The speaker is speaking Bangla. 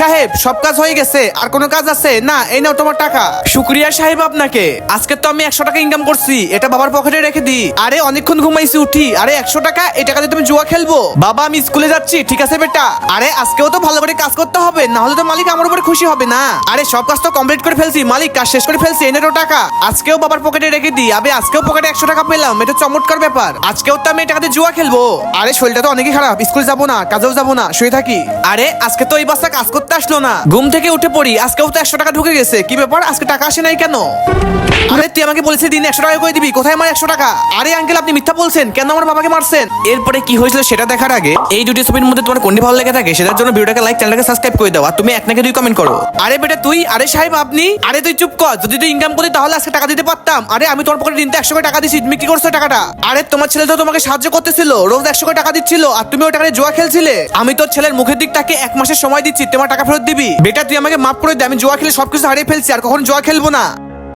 সাহেব সব কাজ হয়ে গেছে, আর কোনো কাজ আছে না? এই নাও তোমার টাকা। শুক্রিয়া সাহেব আপনাকে। আজকে তো আমি 100 টাকা ইনকাম করছি, এটা বাবার পকেটে রেখে দিই। আরে অনেকক্ষণ ঘুমাইছি, উঠি। আরে 100 টাকা, এই টাকা দিয়ে তুমি জুয়া খেলবো? বাবা আমি স্কুলে যাচ্ছি, ঠিক আছে বেটা। আরে আজকেও তো ভালো করে কাজ করতে হবে, না হলে তো মালিক আমার উপরে খুশি হবে না। আরে সব কাজ তো কমপ্লিট করে ফেলছি, মালিক কাজ শেষ করে ফেলছি, এনে তো টাকা। আজকেও বাবার পকেটে রেখে দিই। আবে আজকেও পকেটে 100 টাকা পেলাম, এটা চমৎকার ব্যাপার। আজকেও তো আমি এই টাকা দিয়ে জুয়া খেলবো। আরে শরীরটা তো অনেকই খারাপ, স্কুল যাবো না, কাজেও যাবো না, শুয়ে থাকি। আরে আজকে তো এই বাচ্চা কাজ করতে আসলো না, ঘুম থেকে উঠে পড়ি। আজকেও তো 100 টাকা ঢুকে গেছে, কি ব্যাপার আজকে টাকা আসে নাই কেন? আরে তুই আমাকে বলেছিস দিন 100 টাকা করে দিবি, কোথায় আমার 100 টাকা? আরে আঙ্কেল আপনি মিথ্যা বলছেন, কেন আমার বাবাকে মারছেন? এরপরে কি হয়েছিল সেটা দেখার আগে এই দুটি ছবির মধ্যে তোমার কোনটি ভালো লেগে থাকে সেটার জন্য ভিডিওটাকে লাইক, চ্যানেলটাকে সাবস্ক্রাইব করে দাও। আর তুমি এক নাকি দুই কমেন্ট করো। আরে বেটা তুই, আরে সাহেব আপনি, আরে তুই চুপ কর। যদি তুই ইনকাম করতি তাহলে আজকে টাকা দিতে পারতাম। আরে আমি তোমার পকেটে দিনতে 100 করে টাকা দিছি, তুমি কি করছো টাকাটা? আরে তোমার ছেলে তো তোমাকে সাহায্য করতেছিল, রোজ 100 করে টাকা দিচ্ছিল, আর তুমি ওই টাকা দিয়ে জুয়া খেলছিলে। আমি তোর ছেলের মুখের দিক তাকে 1 মাসের সময় দিচ্ছি, তোমার টাকা ফেরত দিবি। বেটা তুই আমাকে মাফ করে দে, আমি জুয়া খেলে সবকিছু হারিয়ে ফেলছি, আর কখনো জুয়া খেলবো না।